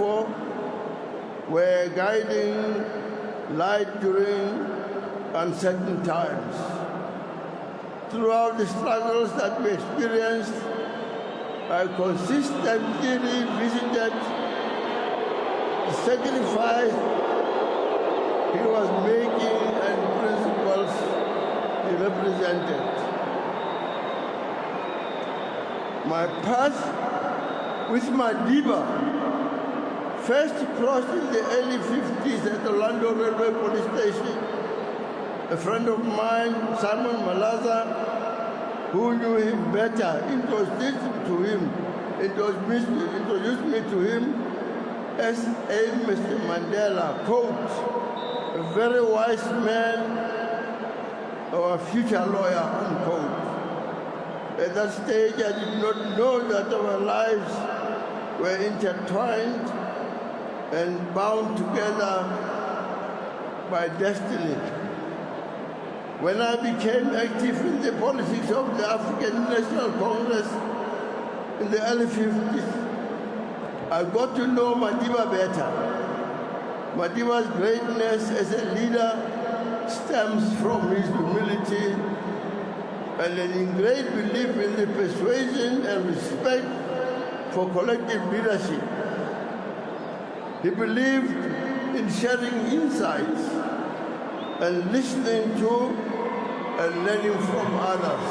before were guiding light during uncertain times. Throughout the struggles that we experienced, I consistently revisited the sacrifice he was making and principles he represented. My path with Madiba first crossed in the early 50s at the London Railway Police Station. A friend of mine, Simon Malaza, who knew him better, introduced me to him as a Mr. Mandela, quote, a very wise man or a future lawyer, unquote. At that stage, I did not know that our lives were intertwined and bound together by destiny. When I became active in the politics of the African National Congress in the early 50s, I got to know Madiba better. Madiba's greatness as a leader stems from his humility and an ingrained belief in the persuasion and respect for collective leadership. He believed in sharing insights and listening to and learning from others.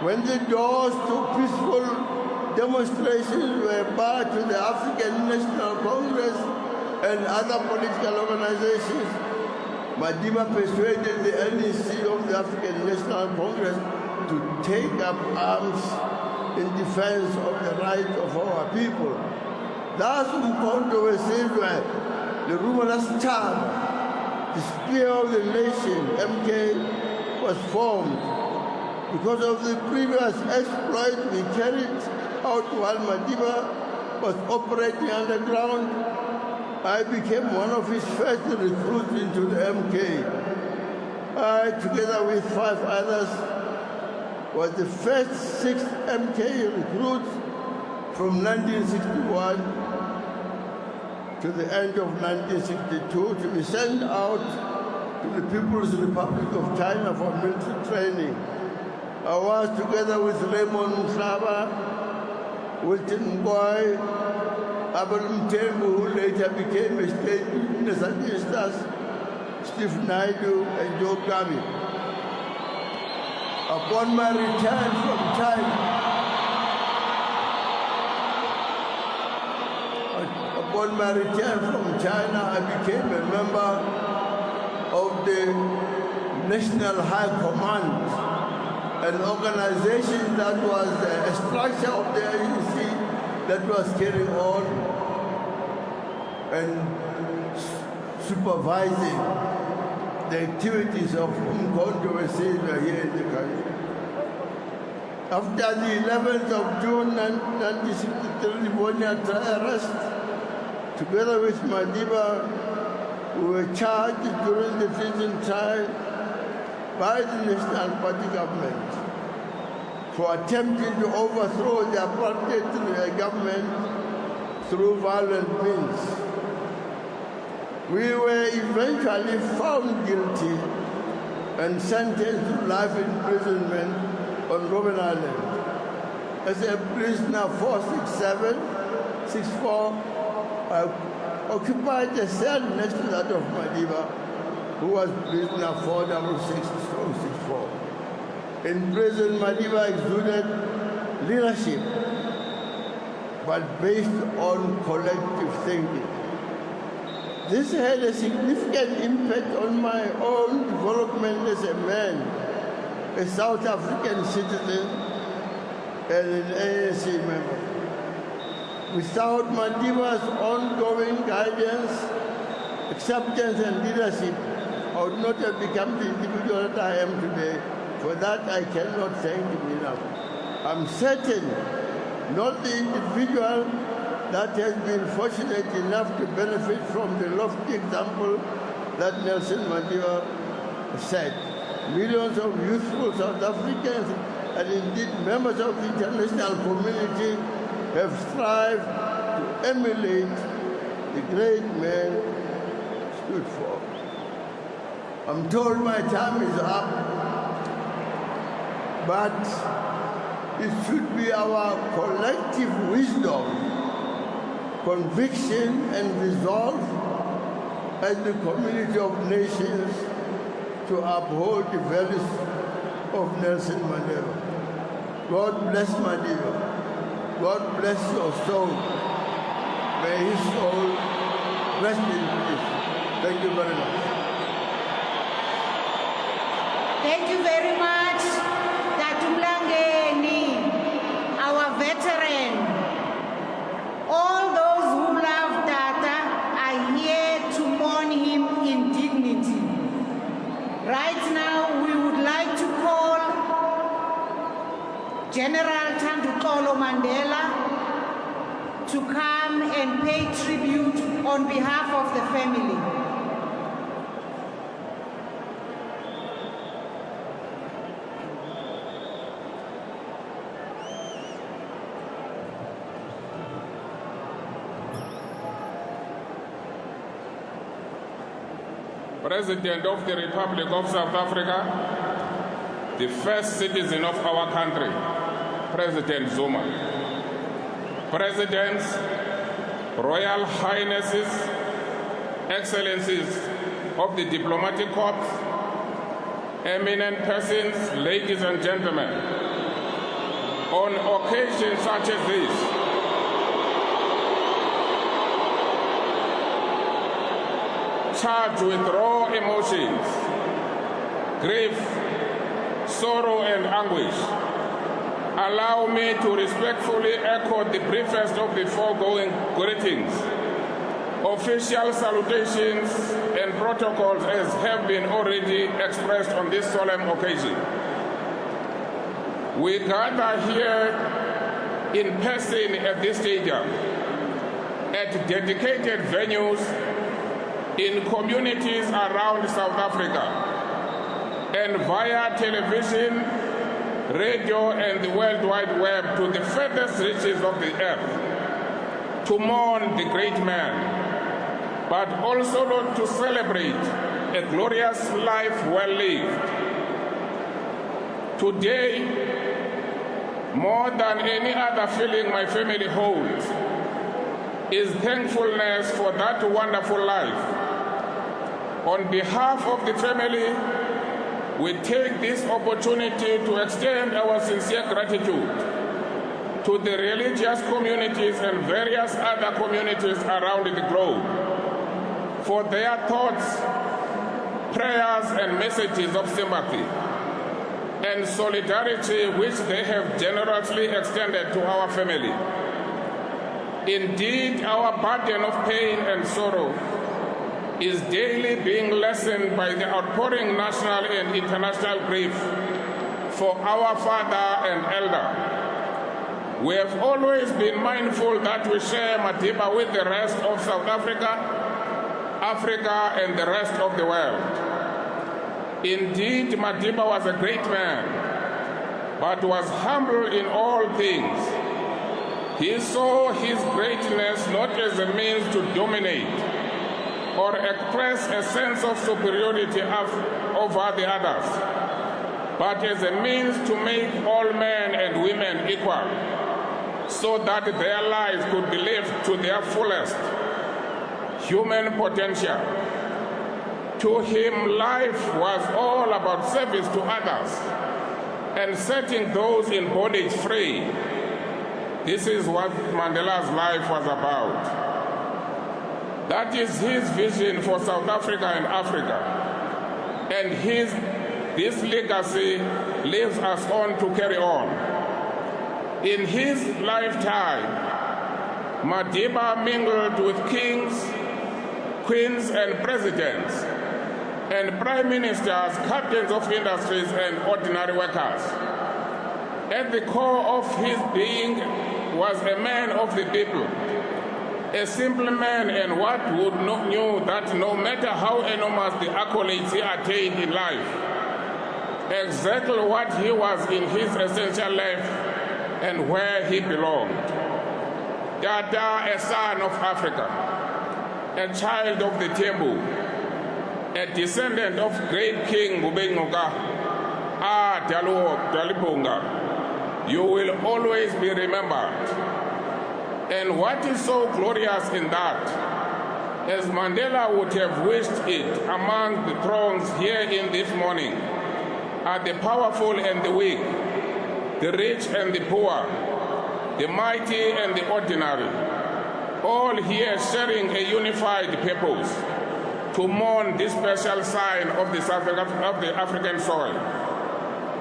When the doors to peaceful demonstrations were barred to the African National Congress and other political organizations, Madiba persuaded the NEC of the African National Congress to take up arms in defense of the rights of our people. Thus, Umkhonto weSizwe, the Rumeless Star, the spear of the nation, MK, was formed. Because of the previous exploit we carried out while Madiba was operating underground, I became one of his first recruits into the MK. I, together with 5 others, was the first 6 MK recruits from 1961 to the end of 1962 to be sent out to the People's Republic of China for military training. I was, together with Raymond Mhlaba, Wilton Boy, Abel Mtembu, who later became a state witness against us, Steve Naidu, and Joe Gabi. Upon my return from China, I became a member of the National High Command, an organization that was a structure of the ANC that was carrying on and supervising the activities of Umkhonto weSizwe here in the country. After the 11th of June 1963 Livonia arrest, together with Madiba, we were charged during the treason trial by the National Party government for attempting to overthrow the apartheid government through violent means. We were eventually found guilty and sentenced to life imprisonment on Robben Island. As a prisoner 467-64, I occupied a cell next to that of Madiba, who was prisoner 466-64. In prison, Madiba exuded leadership, but based on collective thinking. This had a significant impact on my own development as a man, a South African citizen, and an ANC member. Without Madiba's ongoing guidance, acceptance, and leadership, I would not have become the individual that I am today. For that, I cannot thank him enough. I'm certain not the individual that has been fortunate enough to benefit from the lofty example that Nelson Mandela set. Millions of youthful South Africans and indeed members of the international community have strived to emulate the great men stood for. I'm told my time is up, but it should be our collective wisdom, conviction, and resolve as the community of nations to uphold the values of Nelson Mandela. God bless Madiba. God bless your soul. May his soul rest in peace. Thank you very much. Thank you very much, Tatumlangeni, our veteran. All those who love Tata are here to mourn him in dignity. Right now, we would like to call General Tandukolo Mandela to come and pay tribute on behalf of the family. President of the Republic of South Africa, the first citizen of our country, President Zuma. Presidents, Royal Highnesses, Excellencies of the Diplomatic Corps, eminent persons, ladies and gentlemen, on occasions such as this, charged with raw emotions, grief, sorrow, and anguish, allow me to respectfully echo the briefest of the foregoing greetings. Official salutations and protocols as have been already expressed on this solemn occasion. We gather here in person at this stadium, at dedicated venues, in communities around South Africa, and via television, radio, and the World Wide Web to the furthest reaches of the earth, to mourn the great man, but also to celebrate a glorious life well lived. Today, more than any other feeling my family holds, is thankfulness for that wonderful life. On behalf of the family, we take this opportunity to extend our sincere gratitude to the religious communities and various other communities around the globe for their thoughts, prayers, and messages of sympathy and solidarity which they have generously extended to our family. Indeed, our burden of pain and sorrow is daily being lessened by the outpouring national and international grief for our father and elder. We have always been mindful that we share Madiba with the rest of South Africa, Africa, and the rest of the world. Indeed, Madiba was a great man, but was humble in all things. He saw his greatness not as a means to dominate or express a sense of superiority over the others, but as a means to make all men and women equal, so that their lives could be lived to their fullest human potential. To him, life was all about service to others and setting those in bondage free. This is what Mandela's life was about. That is his vision for South Africa and Africa. And this legacy lives us on to carry on. In his lifetime, Madiba mingled with kings, queens, and presidents, and prime ministers, captains of industries, and ordinary workers. At the core of his being was a man of the people, a simple man, and what would not knew that no matter how enormous the accolades he attained in life, exactly what he was in his essential life and where he belonged. Tata, a son of Africa, a child of the Tembu, a descendant of great King Bubenguka, Dalipunga, you will always be remembered. And what is so glorious in that, as Mandela would have wished it, among the throngs here in this morning are the powerful and the weak, the rich and the poor, the mighty and the ordinary, all here sharing a unified purpose to mourn this special sign of the African soil.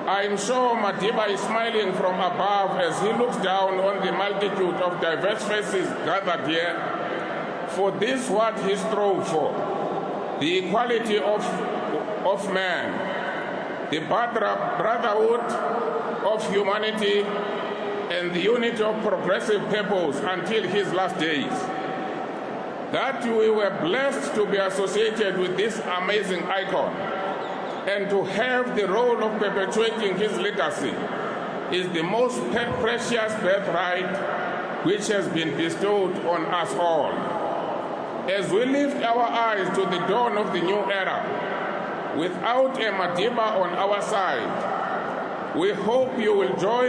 I am sure Madiba is smiling from above as he looks down on the multitude of diverse faces gathered here, for this what he strove for, the equality of man, the brotherhood of humanity, and the unity of progressive purpose until his last days. That we were blessed to be associated with this amazing icon and to have the role of perpetuating his legacy is the most precious birthright which has been bestowed on us all. As we lift our eyes to the dawn of the new era, without a Madiba on our side, we hope you will join